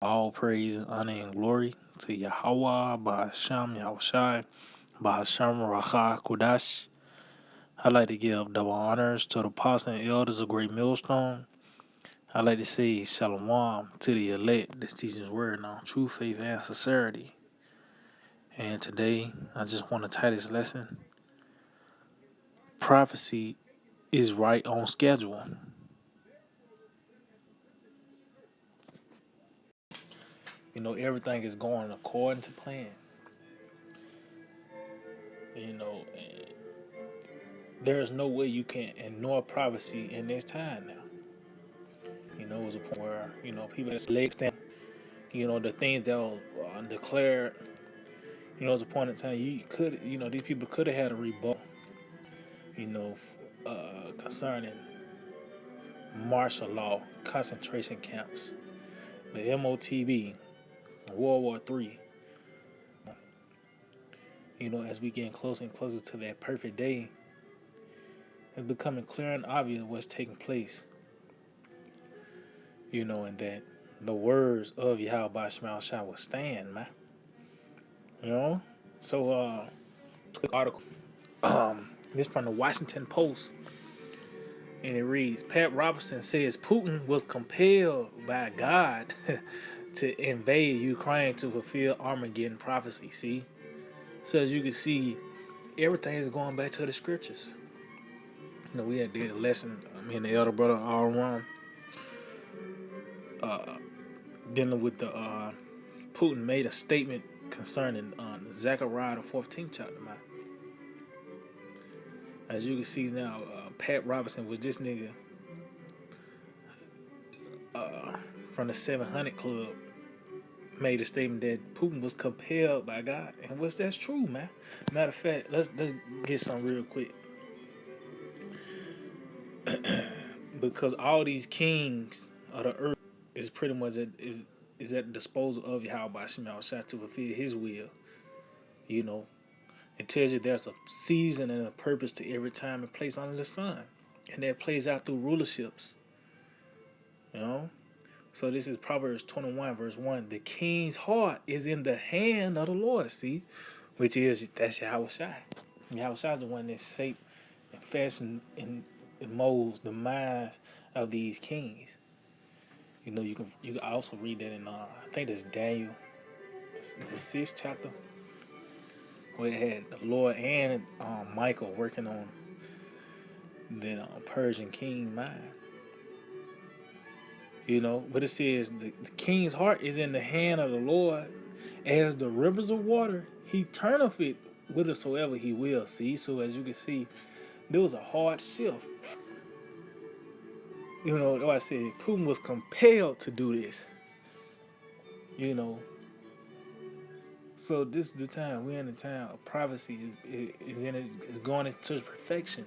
All praise, honor, and glory to Yahweh, Bahasham, Yahushai, Bahasham, Racha, Kudash. I like to give double honors to the apostles and elders of Great Millstone. I like to say Shalom to the elect that's teaching his word on true faith and sincerity. And today, I just want to title this lesson, Prophecy is Right on Schedule. Everything is going according to plan. And there's no way you can ignore prophecy in this time now. It was a point where, people had legs stand, the things that were declared, it was a point in time these people could have had a rebuttal, concerning martial law, concentration camps, the MOTB, World War III. As we getting closer and closer to that perfect day, it's becoming clear and obvious what's taking place, and that the words of Yahweh Shema Shah will stand, man. So, quick article. This from the Washington Post, and it reads: Pat Robertson says Putin was compelled by God to invade Ukraine to fulfill Armageddon prophecy. See, so as you can see, everything is going back to the scriptures. We had did a lesson. Me and the elder brother all run, dealing with the Putin made a statement concerning Zechariah the 14th chapter, man. As you can see now, Pat Robertson was this nigga from the 700 Club, made a statement that Putin was compelled by God, and that's true, man. Matter of fact, let's get some real quick, because all these kings of the earth is pretty much is at the disposal of Yahweh Shema Shah to fulfill His will. It tells you there's a season and a purpose to every time and place under the sun, and that plays out through rulerships. So this is Proverbs 21 verse 1. The king's heart is in the hand of the Lord. See, that's Yahweh Shai. Yahweh Shai is the one that shaped and fashioned and molds the minds of these kings. You can also read that in I think that's Daniel, the 6th chapter, where it had the Lord and Michael working on that Persian king mind. But it says the king's heart is in the hand of the Lord, as the rivers of water. He turneth it whithersoever he will. See, so as you can see, there was a hard shift. Like I said, Putin was compelled to do this. So this is the time. We're in the time of prophecy is going into perfection.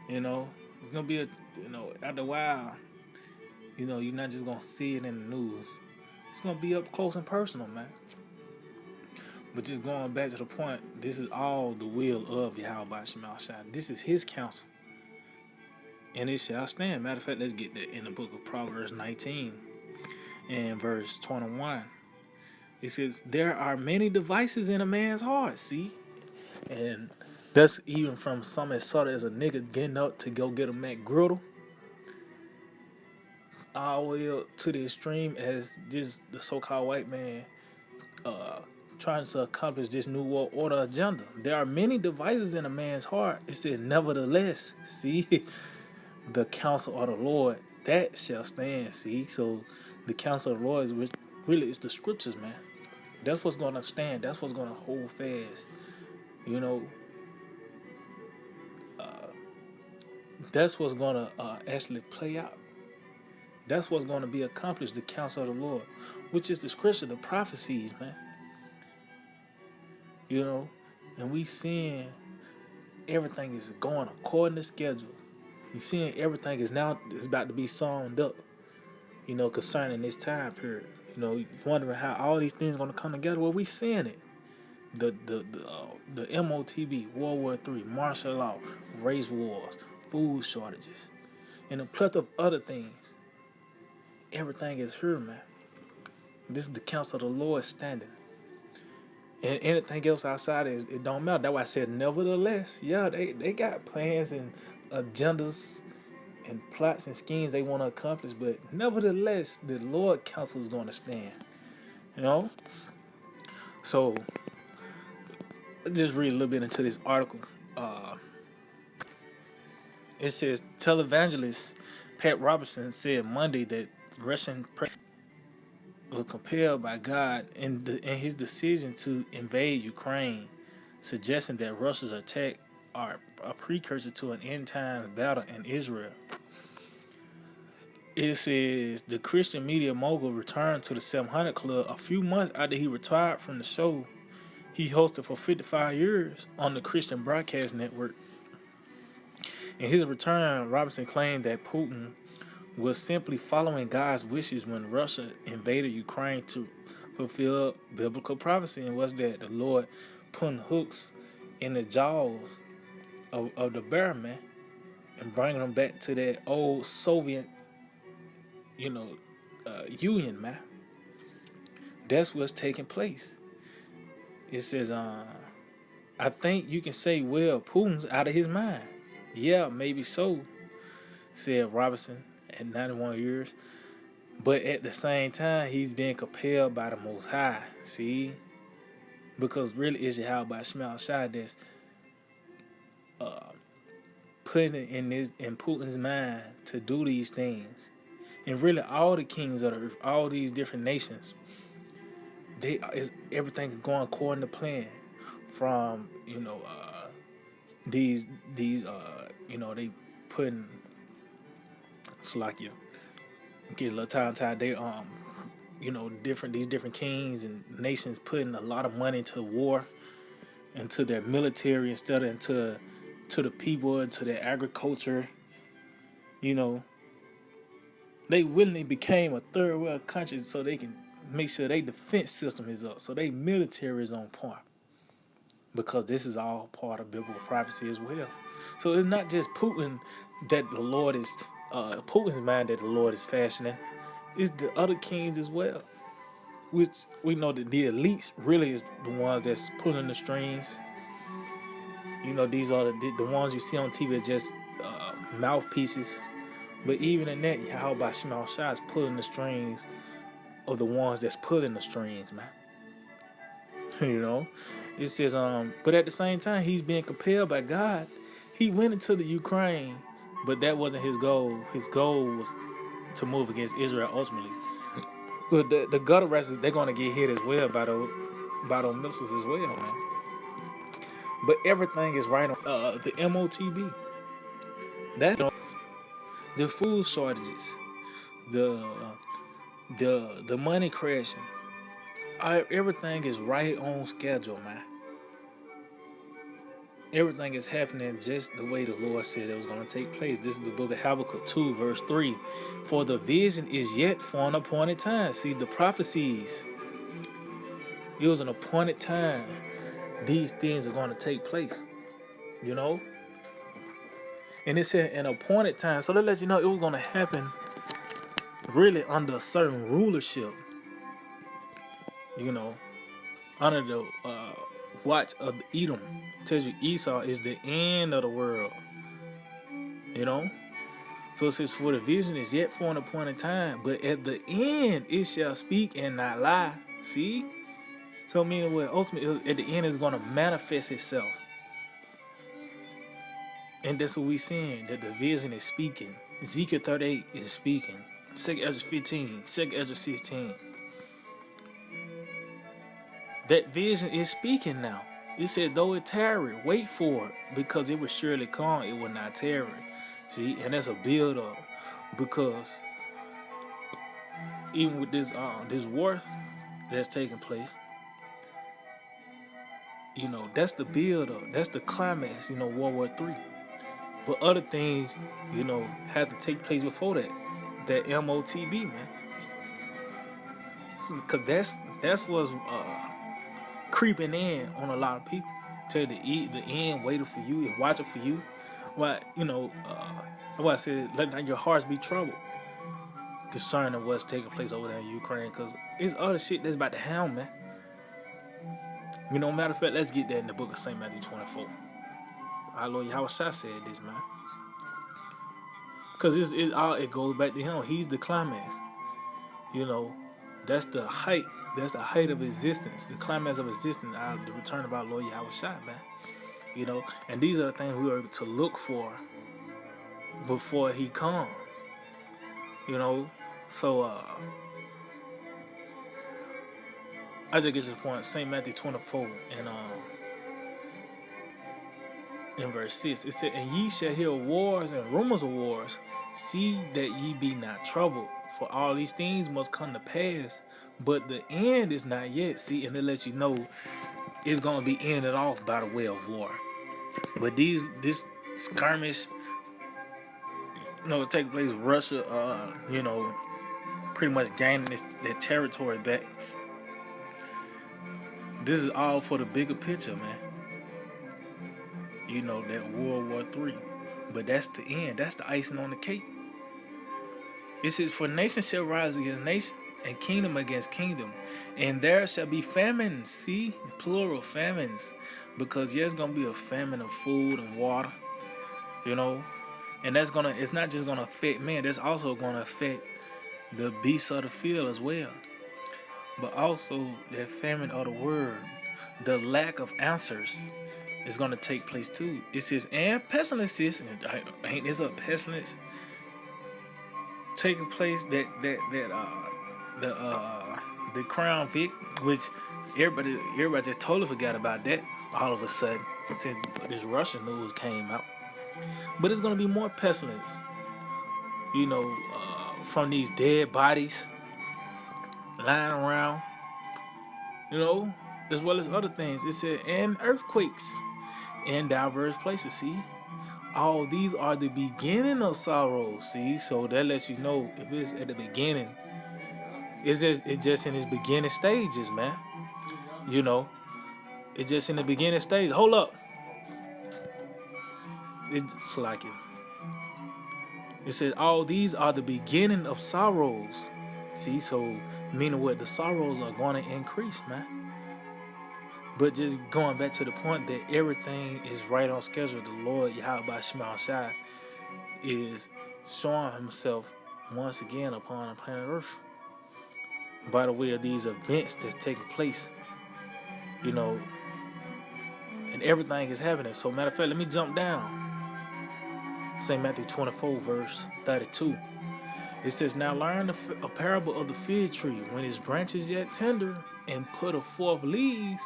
It's gonna be after a while. You're not just gonna see it in the news. It's gonna be up close and personal, man. But just going back to the point, this is all the will of Yahweh Shema Shai. This is His counsel, and it shall stand. Matter of fact, let's get that in the book of Proverbs 19 and verse 21. It says, there are many devices in a man's heart, see? And that's even from some as subtle as a nigga getting up to go get a McGriddle, all the way up to the extreme as the so-called white man trying to accomplish this new world order agenda. There are many devices in a man's heart. It said, nevertheless, see, the counsel of the Lord, that shall stand, see? So the counsel of the Lord is really the scriptures, man. That's what's going to stand. That's what's going to hold fast. That's what's going to actually play out. That's what's going to be accomplished, the counsel of the Lord, which is the scripture, the prophecies, man. And we seeing everything is going according to schedule. You seeing everything is about to be summed up, concerning this time period. Wondering how all these things are going to come together. Well, we seeing it. The MOTB, World War III, martial law, race wars, food shortages, and a plethora of other things. everything is here, man. This is the counsel of the Lord standing. And anything else outside it don't matter. That's why I said nevertheless. Yeah, they got plans and agendas and plots and schemes they want to accomplish, but nevertheless, the Lord counsel is going to stand. You know? So let's just read a little bit into this article. It says televangelist Pat Robertson said Monday that Russian president was compelled by God in his decision to invade Ukraine, suggesting that Russia's attack are a precursor to an end time battle in Israel. It says the Christian media mogul returned to the 700 Club a few months after he retired from the show he hosted for 55 years on the Christian Broadcast Network. In his return, Robinson claimed that Putin was simply following God's wishes when Russia invaded Ukraine to fulfill biblical prophecy, and was that the Lord putting hooks in the jaws of the bear, man, and bringing them back to that old Soviet, Union, man. That's what's taking place. It says, I think you can say, well, Putin's out of his mind. Yeah, maybe so, said Robinson at 91 years. But at the same time, he's being compelled by the Most High. See? Because really, it's Yahweh Shema Shai that's putting it in Putin's mind to do these things. And really, all the kings of the earth, all these different nations, everything's going according to plan. From these they putting Slovakia get a little time they these different kings and nations putting a lot of money into war, into their military instead of into the people, into their agriculture. They willingly became a third world country so they can make sure their defense system is up, so their military is on point. Because this is all part of biblical prophecy as well. So it's not just Putin that the Lord is Putin's mind that the Lord is fashioning. It's the other kings as well. Which we know that the elites really is the ones that's pulling the strings. These are the ones you see on TV are just mouthpieces. But even in that, Yahweh Shema Shai is pulling the strings of the ones that's pulling the strings, man. It says, but at the same time, he's being compelled by God. He went into the Ukraine, but that wasn't his goal. His goal was to move against Israel ultimately. But the gutter rashes, they're going to get hit as well by those missiles as well, man. But everything is right on the MOTB. That's the food shortages, the money crashing. Everything is right on schedule, man. Everything is happening just the way the Lord said it was going to take place. This is the book of Habakkuk 2, verse 3. For the vision is yet for an appointed time. See, the prophecies, it was an appointed time. These things are going to take place, And it said an appointed time. So that lets you know it was going to happen really under a certain rulership, under the watch of Edom. It tells you Esau is the end of the world. So it says, for the vision is yet for an appointed time, but at the end it shall speak and not lie. See? So meaning what ultimately at the end is going to manifest itself. And that's what we're seeing, that the vision is speaking. Ezekiel 38 is speaking. 2 Ezra 15, 2 Ezra 16. That vision is speaking now. It said, though it tarry, wait for it, because it will surely come, it will not tarry. See, and that's a build up, because even with this war that's taking place, that's the build up, that's the climax, World War III. But other things, have to take place before that MOTB, man. Because that's what's creeping in on a lot of people. Tell the end waiting for you and watching for you. Why, that's why I said, let not your hearts be troubled. concerning what's taking place over there in Ukraine, because it's other shit that's about to happen, man. Matter of fact, let's get that in the book of St. Matthew 24. Our Lord Yahweh Shai said this, man. Because it goes back to him. He's the climax. That's the height. That's the height of existence. The climax of existence, the return of our Lord Yahweh Shai, man. And these are the things we are to look for before he comes. So I just get to the point. St. Matthew 24 and in verse 6, it said, "And ye shall hear wars and rumors of wars. See that ye be not troubled, for all these things must come to pass, but the end is not yet." See, and it lets you know it's gonna be ended off by the way of war. But this skirmish, take place. Russia, pretty much gaining their territory back. This is all for the bigger picture, man. That World War III. But that's the end. That's the icing on the cake. It says, "For nation shall rise against nation, and kingdom against kingdom. And there shall be famines." See? Plural famines. Because there's going to be a famine of food and water. And it's not just going to affect men. That's also going to affect the beasts of the field as well. But also, that famine of the word. The lack of answers is going to take place too. It says, "And pestilences," and ain't this a pestilence taking place? The Crown Vic, which everybody just totally forgot about that. All of a sudden, since this Russian news came out, but it's going to be more pestilence. From these dead bodies lying around. As well as other things. It said, "And earthquakes in diverse places." See, all these are the beginning of sorrow. See, so that lets you know if it's at the beginning, it's just in its beginning stages, man. It's just in the beginning stage. Hold up, it's like it says all these are the beginning of sorrows. See, so meaning what? The sorrows are going to increase, man. But just going back to the point that everything is right on schedule. The Lord Yahweh Shai is showing himself once again upon the planet Earth by the way of these events that's taking place. And everything is happening. So matter of fact, let me jump down. St. Matthew 24 verse 32. It says, "Now learn a parable of the fig tree. When its branches yet tender and put forth leaves,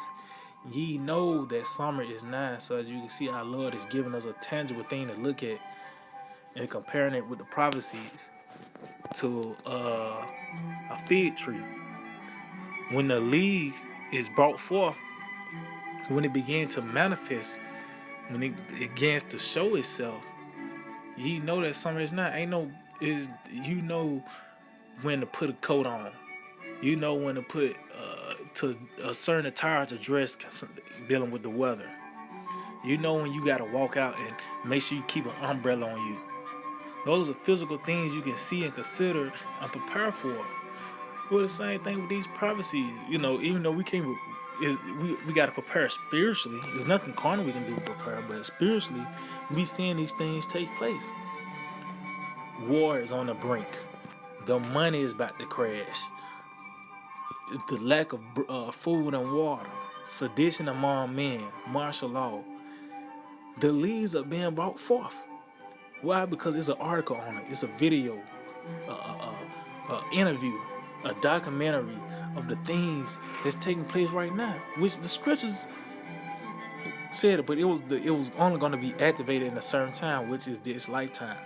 ye know that summer is nigh." So as you can see, our Lord is giving us a tangible thing to look at and comparing it with the prophecies to a fig tree. When the leaves is brought forth, when it begins to manifest, when it begins to show itself, ye know that summer is nigh. You know when to put a coat on. You know when to put to a certain attire to dress dealing with the weather. You know when you got to walk out and make sure you keep an umbrella on you. Those are physical things you can see and consider and prepare for. Well, the same thing with these prophecies. Even though we got to prepare spiritually. There's nothing carnal we can do to prepare, but spiritually, we seeing these things take place. War is on the brink. The money is about to crash. The lack of food and water, sedition among men, martial law. The leaves are being brought forth. Why? Because it's an article on it. It's a video, interview, a documentary of the things that's taking place right now, which the scriptures said it, but it was only going to be activated in a certain time, which is this lifetime.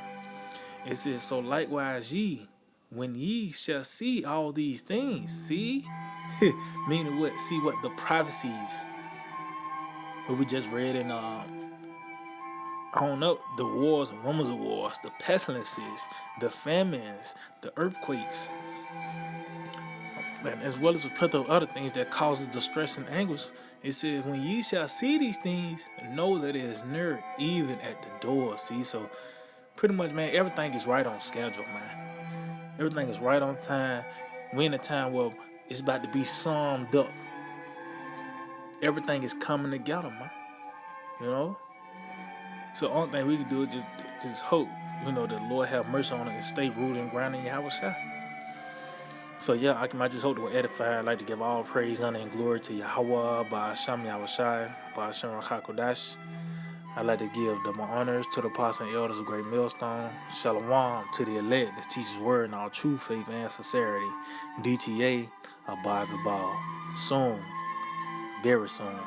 It says, "So likewise ye, when ye shall see all these things," see, meaning what? See what the prophecies, what we just read in the wars and rumors of wars, the pestilences, the famines, the earthquakes, and as well as a plethora of other things that causes distress and anguish. It says, "When ye shall see these things, know that it is near, even at the door." See, so pretty much, man, everything is right on schedule, man. Everything is right on time. We in a time where it's about to be summed up. Everything is coming together, man. You know? So the only thing we can do is just hope, the Lord have mercy on it and stay rooted and grounded in Yahweh Shai. So yeah, I just hope that we're edified. I'd like to give all praise, honor, and glory to Yahweh, Ba'asham Yahweh Shai, Ba'asham Rakakodash. I'd like to give the honors to the apostles and elders of Great Millstone. Shalom to the elect that teaches word in all true faith and sincerity. DTA, abide the ball. Soon, very soon.